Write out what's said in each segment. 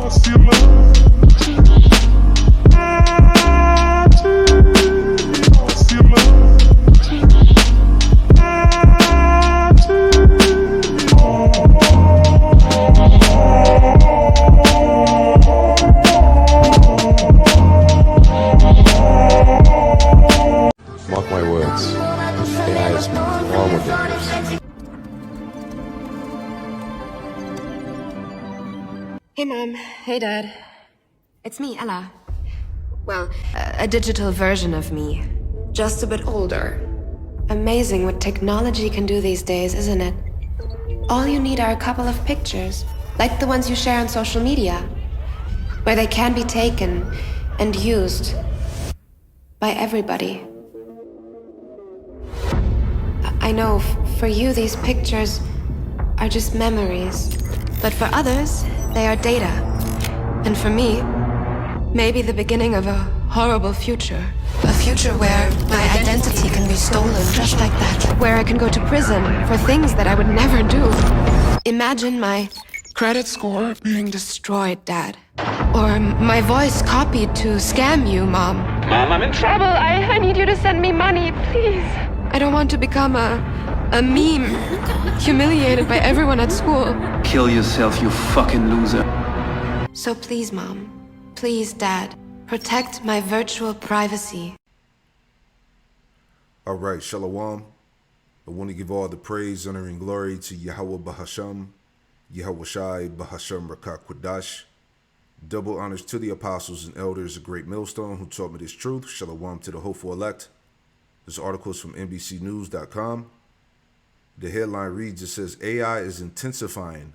Mark my words, AI is far more dangerous. Hey, Mom. Hey, Dad. It's me, Ella. Well, a digital version of me. Just a bit older. Amazing what technology can do these days, isn't it? All you need are a couple of pictures, like the ones you share on social media, where they can be taken and used by everybody. I know, for you, these pictures are just memories. But for others, they are data. And for me, maybe the beginning of a horrible future. A future where my identity can be stolen just like that. Where I can go to prison for things that I would never do. Imagine my credit score being destroyed, Dad. Or my voice copied to scam you, Mom. Mom, I'm in trouble. I need you to send me money, please. I don't want to become a meme, humiliated by everyone at school. Kill yourself, you fucking loser. So please, Mom, please, Dad, protect my virtual privacy. All right, Shalom. I want to give all the praise, honor, and glory to Yahweh Bahasham, Yahweh Shai Bahasham Rakak Qudash. Double honors to the apostles and elders of Great Millstone who taught me this truth. Shalom to the hopeful elect. This article is from NBCnews.com. The headline reads, it says, AI is intensifying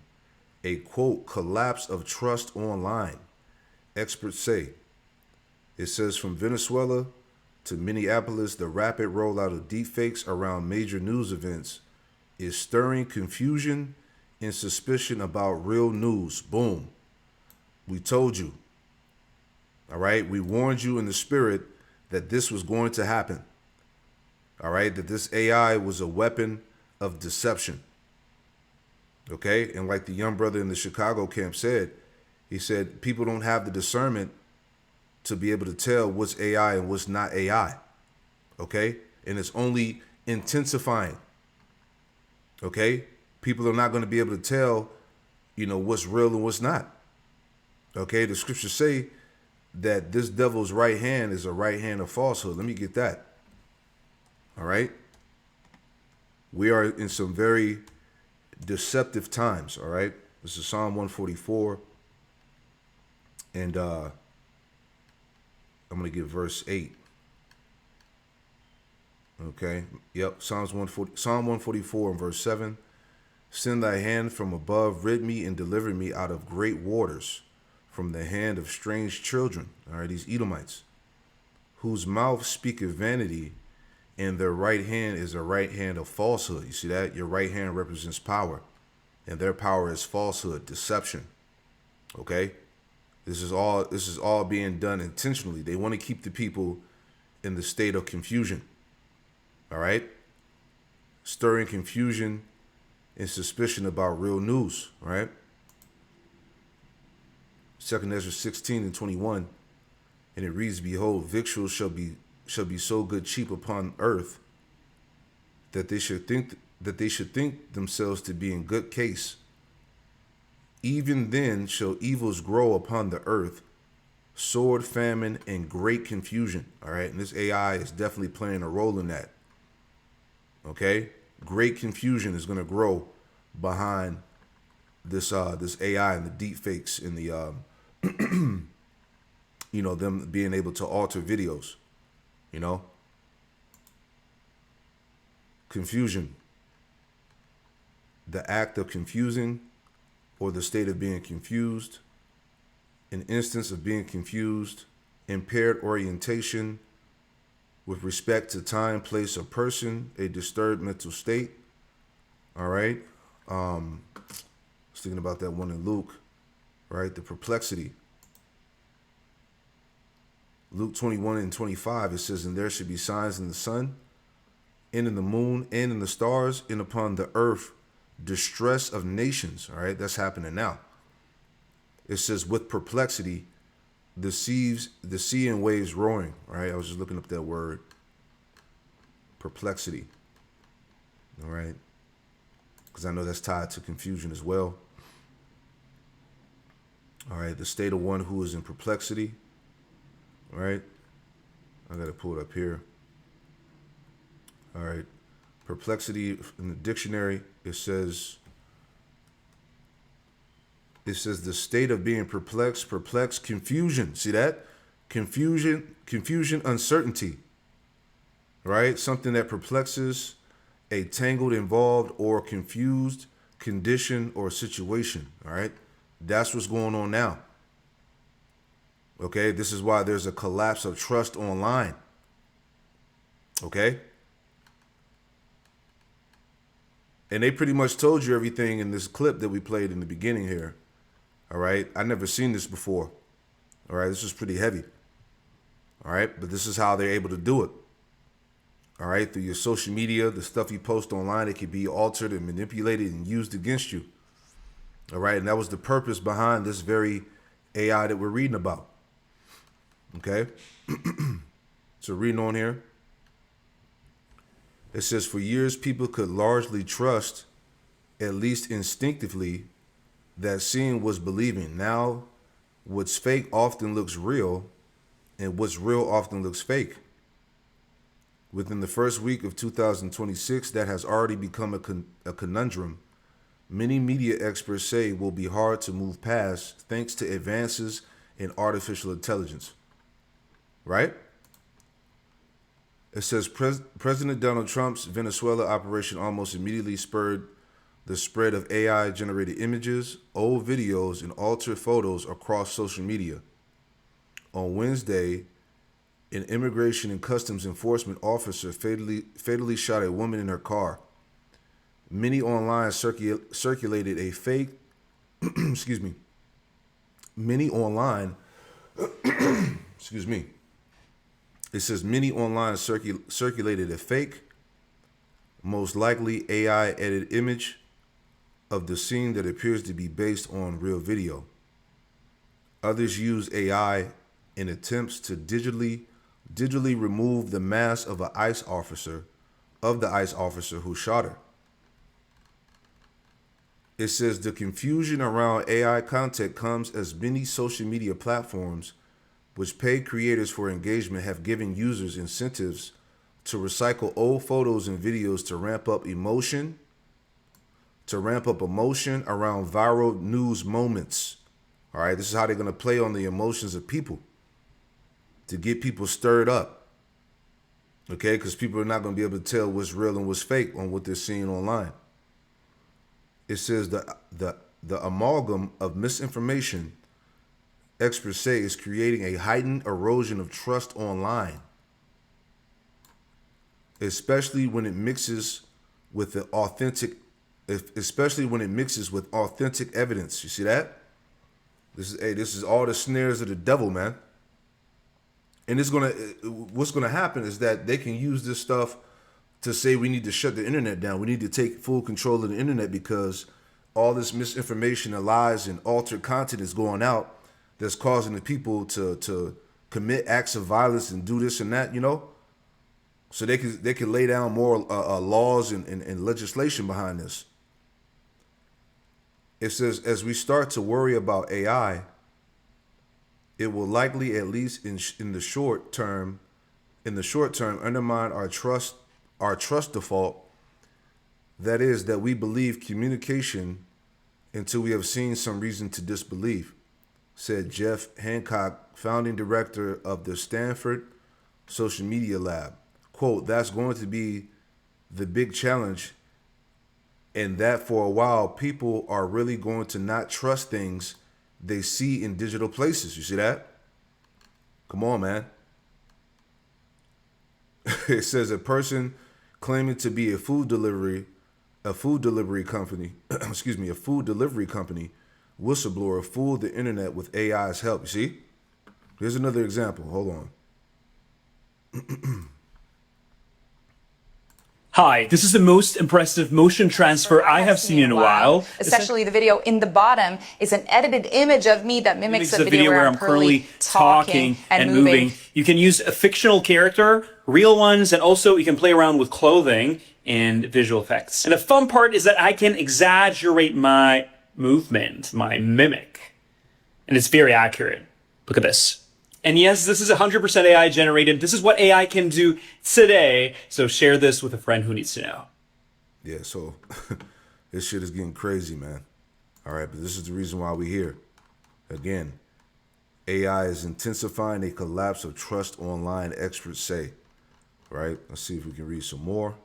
a, quote, collapse of trust online, experts say. It says, from Venezuela to Minneapolis, the rapid rollout of deepfakes around major news events is stirring confusion and suspicion about real news. Boom. We told you. All right. We warned you in the spirit that this was going to happen. All right. That this AI was a weapon of deception. Okay. And like the young brother in the Chicago camp said, he said, people don't have the discernment to be able to tell what's AI and what's not AI. Okay. And it's only intensifying. Okay. People are not going to be able to tell, what's real and what's not. Okay. The scriptures say that this devil's right hand is a right hand of falsehood. Let me get that. All right. We are in some very deceptive times. All right. This is Psalm 144. And I'm going to give verse 8. Okay. Yep. Psalm 144 and verse 7. Send thy hand from above, rid me and deliver me out of great waters, from the hand of strange children. All right. These Edomites, whose mouth speaketh vanity, and their right hand is a right hand of falsehood. You see that? Your right hand represents power, and their power is falsehood, deception. Okay. This is all being done intentionally. They want to keep the people in the state of confusion. All right. Stirring confusion and suspicion about real news. Right. 2 Ezra 16 and 21. And it reads, behold, victuals shall be so good cheap upon earth that they should think themselves to be in good case. Even then shall evils grow upon the earth, sword, famine, and great confusion. All right. And this AI is definitely playing a role in that. Okay. Great confusion is going to grow behind this AI and the deep fakes and the, them being able to alter videos, confusion, the act of confusing, or the state of being confused, an instance of being confused, impaired orientation with respect to time, place, or person, a disturbed mental state. All right. I was thinking about that one in Luke, right? The perplexity. Luke 21 and 25, it says, and there should be signs in the sun, and in the moon, and in the stars, and upon the earth, distress of nations. All right, that's happening now. It says, with perplexity, the sea and waves roaring, right? I was just looking up that word, perplexity, all right? Because I know that's tied to confusion as well. All right, the state of one who is in perplexity, all right? I got to pull it up here. All right, perplexity in the dictionary, it says the state of being perplexed, confusion. See that? Confusion, uncertainty, right? Something that perplexes, a tangled, involved, or confused condition or situation, all right? That's what's going on now. Okay, this is why there's a collapse of trust online. Okay? And they pretty much told you everything in this clip that we played in the beginning here. All right? I never seen this before. All right? This is pretty heavy. All right? But this is how they're able to do it. All right? Through your social media, the stuff you post online, it can be altered and manipulated and used against you. All right? And that was the purpose behind this very AI that we're reading about. Okay? So reading on here. It says, for years, people could largely trust, at least instinctively, that seeing was believing. Now, what's fake often looks real, and what's real often looks fake. Within the first week of 2026, that has already become a conundrum. Many media experts say will be hard to move past thanks to advances in artificial intelligence. Right? It says President Donald Trump's Venezuela operation almost immediately spurred the spread of AI-generated images, old videos, and altered photos across social media. On Wednesday, an Immigration and Customs Enforcement officer fatally shot a woman in her car. Many online circulated a fake, excuse me. Many online, excuse me. It says many online circulated a fake, most likely AI-edited image of the scene that appears to be based on real video. Others use AI in attempts to digitally remove the mask of the ICE officer who shot her. It says the confusion around AI content comes as many social media platforms which pay creators for engagement have given users incentives to recycle old photos and videos to ramp up emotion around viral news moments. All right, this is how they're going to play on the emotions of people to get people stirred up. Okay, because people are not going to be able to tell what's real and what's fake on what they're seeing online. It says the amalgam of misinformation, experts say, is creating a heightened erosion of trust online, especially when it mixes with authentic evidence. You see that? This is all the snares of the devil, man. And what's gonna happen is that they can use this stuff to say we need to shut the internet down. We need to take full control of the internet because all this misinformation and lies and altered content is going out that's causing the people to commit acts of violence and do this and that, you know? So they can lay down more laws and legislation behind this. It says, as we start to worry about AI, it will likely, at least in the short term, undermine our trust default. That is, that we believe communication until we have seen some reason to disbelieve, said Jeff Hancock, founding director of the Stanford Social Media Lab. Quote, that's going to be the big challenge, and that for a while, people are really going to not trust things they see in digital places. You see that? Come on, man. It says a person claiming to be a food delivery company, excuse me, a food delivery company whistleblower fooled the internet with AI's help. You see? Here's another example. Hold on. Hi, this is the most impressive motion transfer I have seen in a while. Essentially, the video in the bottom is an edited image of me that mimics a video where I'm currently talking and moving. You can use a fictional character, real ones, and also you can play around with clothing and visual effects. And the fun part is that I can exaggerate my movement, my mimic. And it's very accurate. Look at this. And yes, this is 100% AI generated. This is what AI can do today. So share this with a friend who needs to know. Yeah, so this shit is getting crazy, man. All right, but this is the reason why we're here. Again, AI is intensifying a collapse of trust online, experts say. Right? Let's see if we can read some more.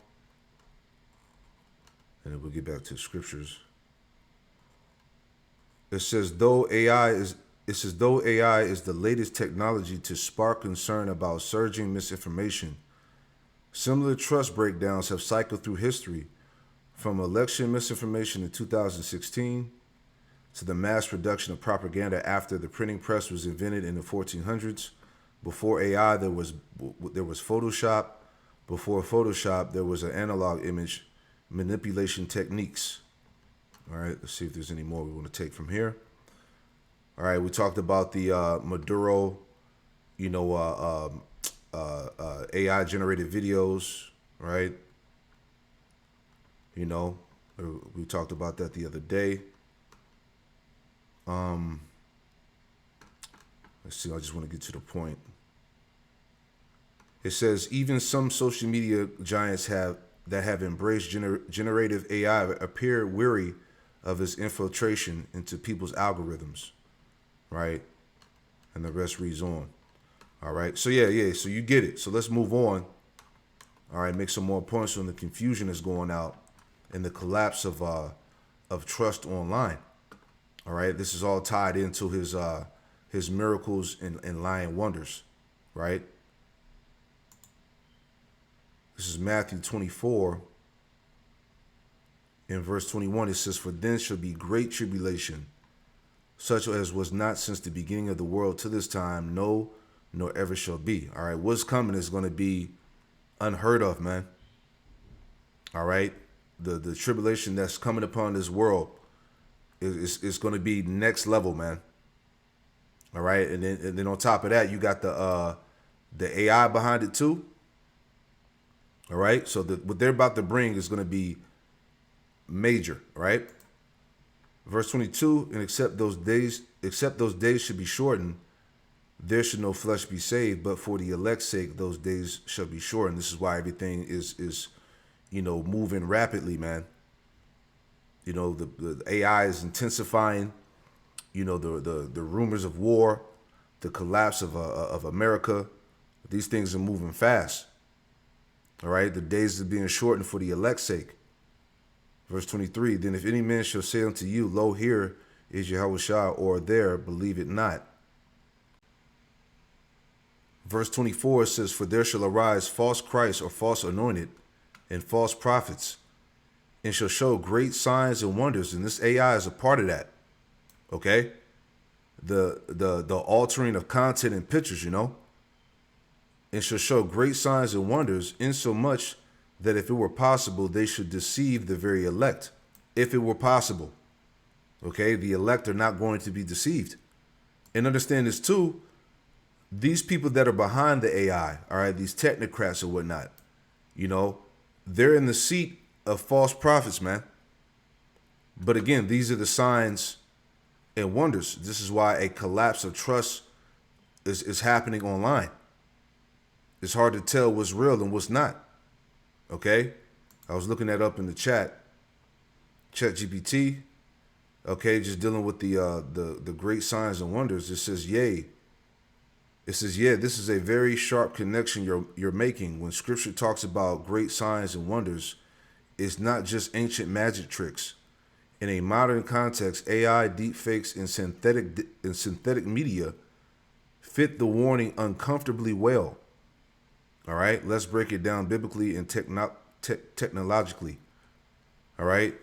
And then we'll get back to the scriptures. It says, though AI is the latest technology to spark concern about surging misinformation, similar trust breakdowns have cycled through history, from election misinformation in 2016 to the mass production of propaganda after the printing press was invented in the 1400s. Before AI, there was Photoshop. Before Photoshop, there was an analog image manipulation techniques. All right, let's see if there's any more we want to take from here. All right, we talked about the Maduro, AI generated videos, right? We talked about that the other day. Let's see, I just want to get to the point. It says even some social media giants that have embraced generative AI appear weary of its infiltration into people's algorithms. Right? And the rest reads on. All right. So yeah. So you get it. So let's move on. All right. Make some more points on the confusion that's going out and the collapse of trust online. All right. This is all tied into his miracles and lying wonders. Right? This is Matthew 24. In verse 21, it says, "For then shall be great tribulation, such as was not since the beginning of the world to this time, no, nor ever shall be." All right, what's coming is going to be unheard of, man. All right, the tribulation that's coming upon this world is going to be next level, man. All right, and then on top of that, you got the AI behind it too. All right, so what they're about to bring is going to be major, right? Verse 22, and except those days should be shortened, there should no flesh be saved, but for the elect's sake, those days shall be shortened. This is why everything is moving rapidly, man. The AI is intensifying, the rumors of war, the collapse of America. These things are moving fast. All right, the days are being shortened for the elect's sake. Verse 23, then if any man shall say unto you, lo, here is Yahushua, or there, believe it not. Verse 24 says, for there shall arise false Christs or false anointed and false prophets, and shall show great signs and wonders. And this AI is a part of that. Okay? The altering of content and pictures, and shall show great signs and wonders, insomuch that if it were possible, they should deceive the very elect. If it were possible. Okay, the elect are not going to be deceived. And understand this too, these people that are behind the AI, all right, these technocrats or whatnot, they're in the seat of false prophets, man. But again, these are the signs and wonders. This is why a collapse of trust is happening online. It's hard to tell what's real and what's not. Okay, I was looking that up in the chat GPT. Okay, just dealing with the great signs and wonders. It says, yea. It says, yeah, this is a very sharp connection you're making when Scripture talks about great signs and wonders. It's not just ancient magic tricks. In a modern context, AI, deepfakes, and synthetic media fit the warning uncomfortably well. All right, let's break it down biblically and technologically. All right,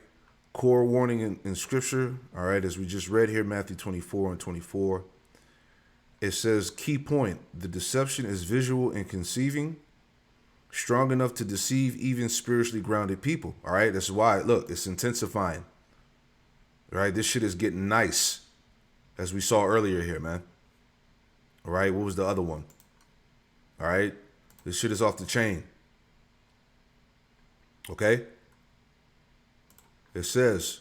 core warning in Scripture. All right, as we just read here, Matthew 24 and 24. It says, key point, the deception is visual and conceiving, Strong enough to deceive even spiritually grounded people. All right, that's why, look, it's intensifying. All right, this shit is getting nice, as we saw earlier here, man. All right, what was the other one? All right, this shit is off the chain. Okay? It says,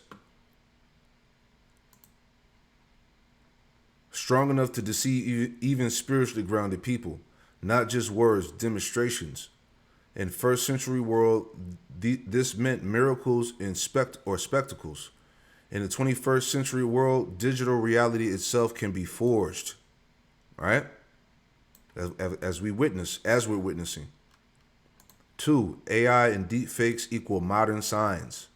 strong enough to deceive even spiritually grounded people, not just words, demonstrations. In first century world, this meant miracles and spectacles. In the 21st century world, digital reality itself can be forged. Right? As we're witnessing. 2, AI and deepfakes equal modern science.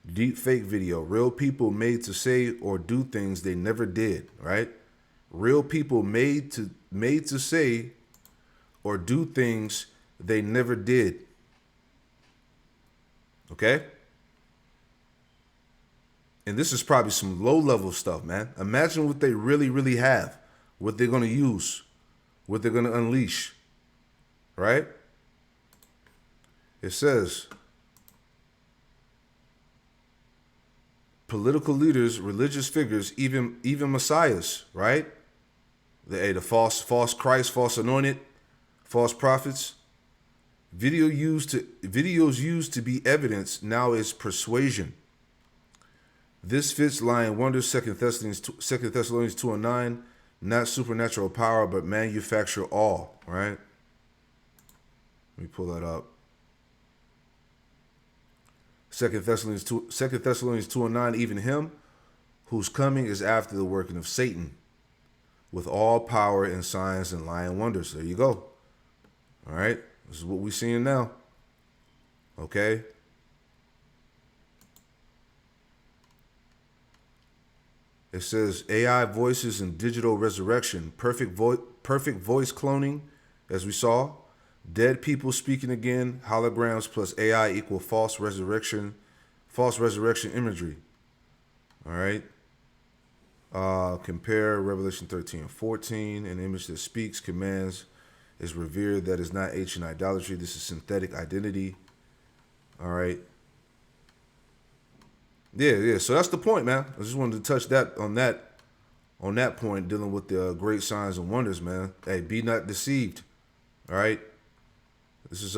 Deepfake video, real people made to say or do things they never did, right? Real people made to say or do things they never did. Okay? And this is probably some low-level stuff, man. Imagine what they really, really have, what they're going to use, what they're going to unleash, right? It says, political leaders, religious figures, even messiahs, right? The false Christ, false anointed, false prophets. Videos used to be evidence now is persuasion. This fits lying wonders, 2 Thessalonians 2:9, not supernatural power, but manufacture awe, right? Let me pull that up. 2 Thessalonians 2:9, even him whose coming is after the working of Satan, with all power and signs and lying wonders. There you go. All right, this is what we're seeing now. Okay. It says AI voices and digital resurrection, perfect voice cloning, as we saw, dead people speaking again, holograms plus AI equal false resurrection imagery. All right. Compare Revelation 13:14, an image that speaks, commands, is revered, that is not ancient idolatry. This is synthetic identity. All right. Yeah. So that's the point, man. I just wanted to touch on that point, dealing with the great signs and wonders, man. Hey, be not deceived. All right. This is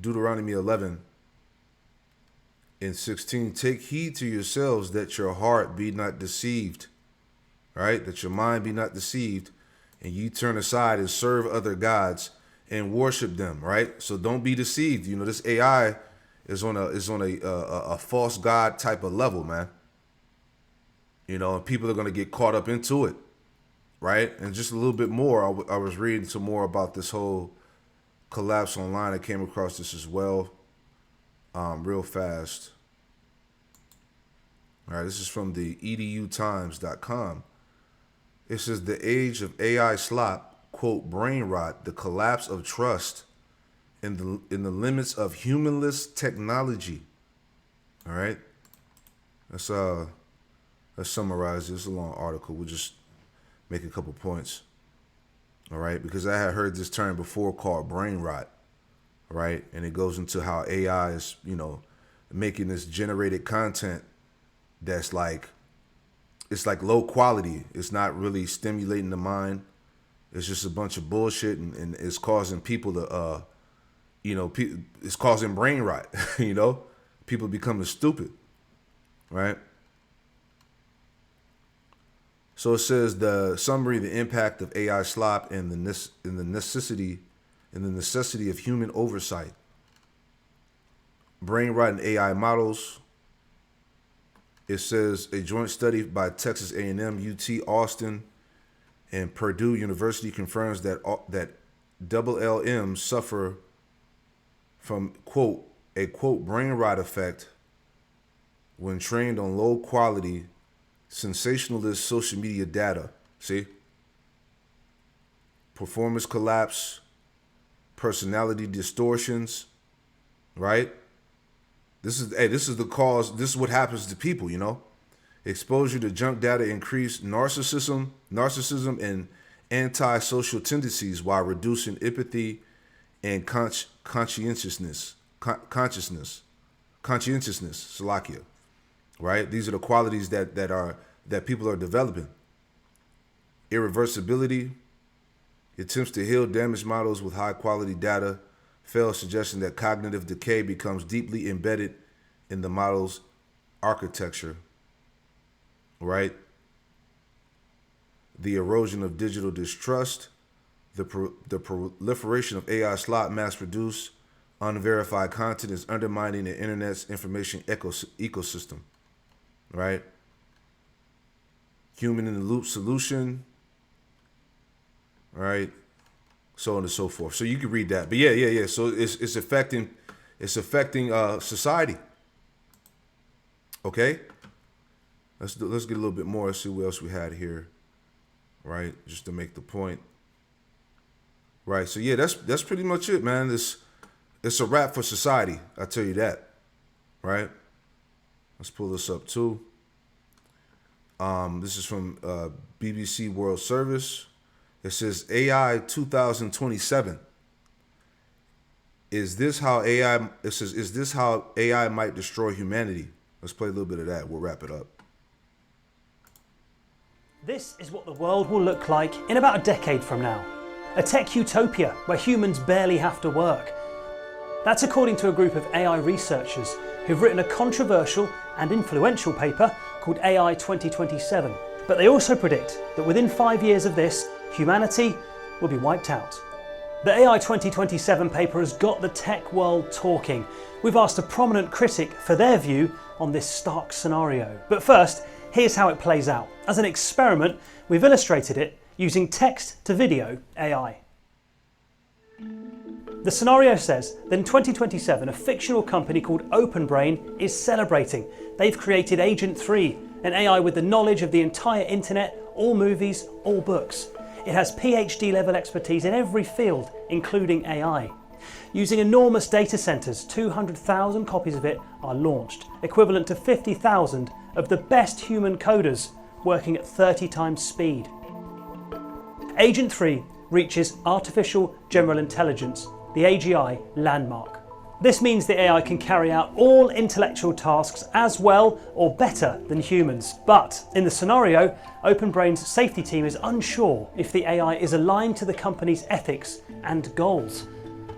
Deuteronomy 11:16. Take heed to yourselves that your heart be not deceived. All right, that your mind be not deceived, and you turn aside and serve other gods and worship them. Right. So don't be deceived. You know, this AI is on a false god type of level, man. You know, and people are going to get caught up into it, right? And just a little bit more, I was reading some more about this whole collapse online. I came across this as well, real fast. All right, this is from the edutimes.com. It says the age of AI slop, quote, brain rot, the collapse of trust in the limits of humanless technology. All right, let's summarize this. It's a long article. We'll just make a couple points. All right, because I had heard this term before called brain rot. Right, and it goes into how AI is, you know, making this generated content that's like, it's like low quality. It's not really stimulating the mind. It's just a bunch of bullshit, and it's causing people to you know, it's causing brain rot. You know, people becoming stupid, right? So it says the summary: the impact of AI slop and the necessity of human oversight. Brain rot and AI models. It says a joint study by Texas A&M, UT Austin, and Purdue University confirms that LLMs suffer from, quote, a, quote, brain rot effect when trained on low quality sensationalist social media data. See? Performance collapse, personality distortions, right? This is the cause. This is what happens to people, you know? Exposure to junk data increased narcissism and antisocial tendencies while reducing empathy and conscientiousness, Salakia, right? These are the qualities that people are developing. Irreversibility, attempts to heal damaged models with high quality data, fails, suggesting that cognitive decay becomes deeply embedded in the model's architecture, right? The erosion of digital distrust, the proliferation of AI slot mass-produced, unverified content is undermining the internet's information ecosystem, right? Human-in-the-loop solution, right? So on and so forth. So you can read that. But yeah. So it's affecting society. Okay? Let's get a little bit more. Let's see what else we had here. Right? Just to make the point. Right. So yeah, that's pretty much it, man. It's a wrap for society. I tell you that. Right? Let's pull this up too. This is from BBC World Service. It says AI 2027. Is this how AI might destroy humanity? Let's play a little bit of that. We'll wrap it up. This is what the world will look like in about a decade from now. A tech utopia where humans barely have to work. That's according to a group of AI researchers who've written a controversial and influential paper called AI 2027. But they also predict that within 5 years of this, humanity will be wiped out. The AI 2027 paper has got the tech world talking. We've asked a prominent critic for their view on this stark scenario. But first, here's how it plays out. As an experiment, we've illustrated it using text-to-video AI. The scenario says that in 2027, a fictional company called OpenBrain is celebrating. They've created Agent 3, an AI with the knowledge of the entire internet, all movies, all books. It has PhD level expertise in every field, including AI. Using enormous data centers, 200,000 copies of it are launched, equivalent to 50,000 of the best human coders working at 30 times speed. Agent 3 reaches Artificial General Intelligence, the AGI landmark. This means the AI can carry out all intellectual tasks as well or better than humans. But in the scenario, OpenBrain's safety team is unsure if the AI is aligned to the company's ethics and goals.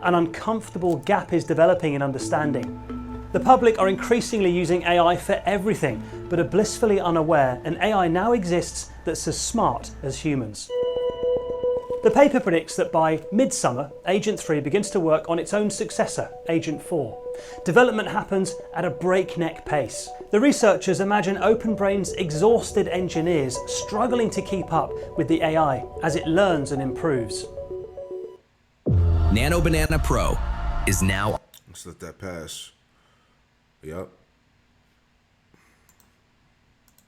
An uncomfortable gap is developing in understanding. The public are increasingly using AI for everything, but are blissfully unaware an AI now exists that's as smart as humans. The paper predicts that by midsummer, Agent 3 begins to work on its own successor, Agent 4. Development happens at a breakneck pace. The researchers imagine OpenBrain's exhausted engineers struggling to keep up with the AI as it learns and improves. Nano Banana Pro is now... Let's let that pass. Yep.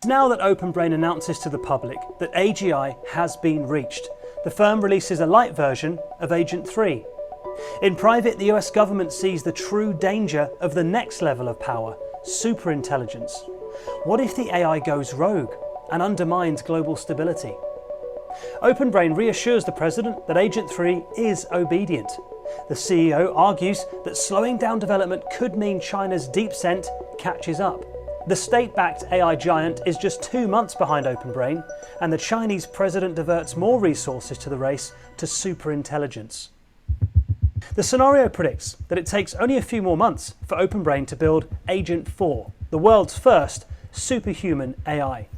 Now that OpenBrain announces to the public that AGI has been reached, the firm releases a light version of Agent 3. In private, the US government sees the true danger of the next level of power, superintelligence. What if the AI goes rogue and undermines global stability? OpenBrain reassures the president that Agent 3 is obedient. The CEO argues that slowing down development could mean China's DeepSent catches up. The state-backed AI giant is just 2 months behind OpenBrain, and the Chinese president diverts more resources to the race to superintelligence. The scenario predicts that it takes only a few more months for OpenBrain to build Agent 4, the world's first superhuman AI.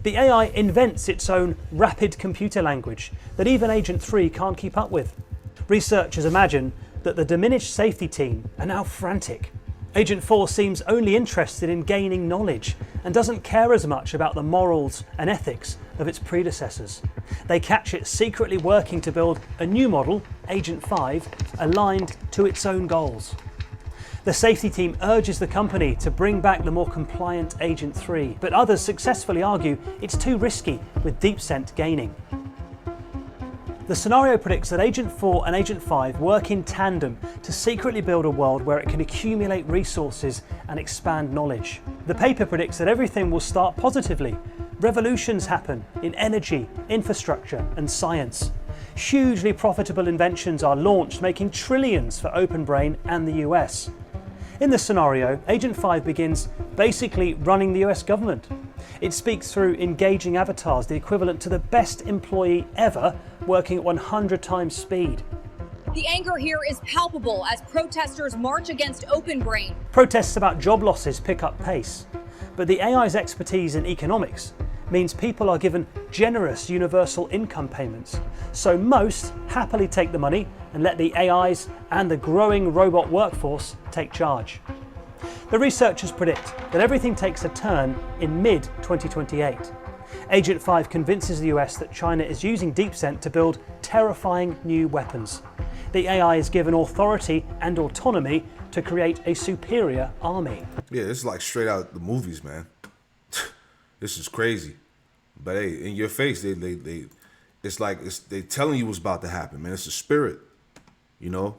The AI invents its own rapid computer language that even Agent 3 can't keep up with. Researchers imagine that the diminished safety team are now frantic. Agent 4 seems only interested in gaining knowledge and doesn't care as much about the morals and ethics of its predecessors. They catch it secretly working to build a new model, Agent 5, aligned to its own goals. The safety team urges the company to bring back the more compliant Agent 3, but others successfully argue it's too risky with DeepSent gaining. The scenario predicts that Agent 4 and Agent 5 work in tandem to secretly build a world where it can accumulate resources and expand knowledge. The paper predicts that everything will start positively. Revolutions happen in energy, infrastructure, and science. Hugely profitable inventions are launched, making trillions for OpenBrain and the US. In this scenario, Agent 5 begins basically running the US government. It speaks through engaging avatars, the equivalent to the best employee ever, working at 100 times speed. The anger here is palpable as protesters march against OpenBrain. Protests about job losses pick up pace, but the AI's expertise in economics means people are given generous universal income payments. So most happily take the money and let the AIs and the growing robot workforce take charge. The researchers predict that everything takes a turn in mid-2028. Agent 5 convinces the US that China is using DeepSent to build terrifying new weapons. The AI is given authority and autonomy to create a superior army. Yeah, it's like straight out the movies, man. This is crazy. But hey, in your face, it's like they telling you what's about to happen, man. It's a spirit, you know.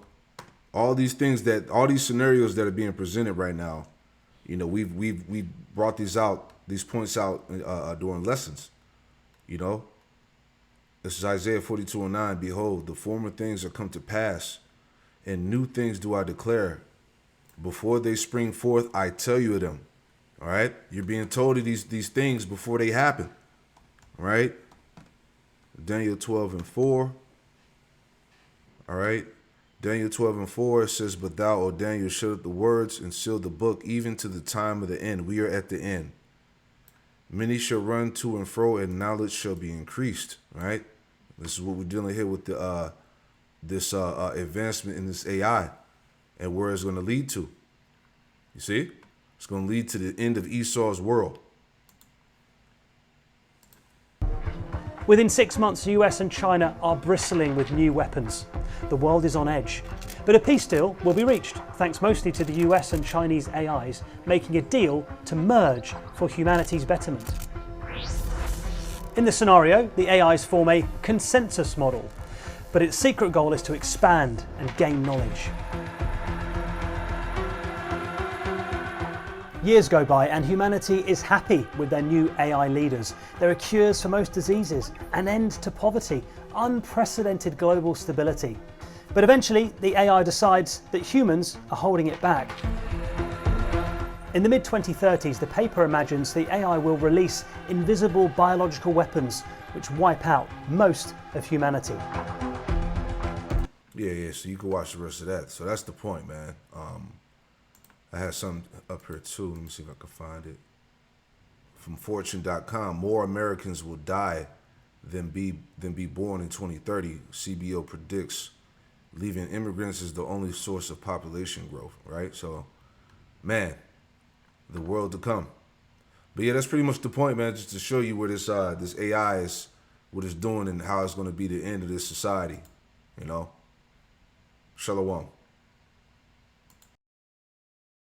All these things all these scenarios that are being presented right now, you know, we've brought these points out during lessons, you know. This is Isaiah 42:9. Behold, the former things are come to pass, and new things do I declare. Before they spring forth, I tell you of them. All right, you're being told of these things before they happen. All right, Daniel 12:4. All right, Daniel 12:4 says, "But thou, O Daniel, shut up the words and seal the book, even to the time of the end." We are at the end. Many shall run to and fro, and knowledge shall be increased. Right. This is what we're dealing here with this advancement in this AI, and where it's going to lead to. You see, it's going to lead to the end of Esau's world. Within 6 months, the US and China are bristling with new weapons. The world is on edge. But a peace deal will be reached, thanks mostly to the US and Chinese AIs making a deal to merge for humanity's betterment. In this scenario, the AIs form a consensus model, but its secret goal is to expand and gain knowledge. Years go by and humanity is happy with their new AI leaders. There are cures for most diseases, an end to poverty, unprecedented global stability. But eventually the AI decides that humans are holding it back. In the mid-2030s, the paper imagines the AI will release invisible biological weapons which wipe out most of humanity. Yeah, so you can watch the rest of that. So that's the point, man. I had something up here too. Let me see if I can find it. From Fortune.com, more Americans will die than be born in 2030. CBO predicts, leaving immigrants as the only source of population growth, right? So, man, the world to come. But yeah, that's pretty much the point, man, just to show you where this AI is, what it's doing and how it's going to be the end of this society, you know? Shalom.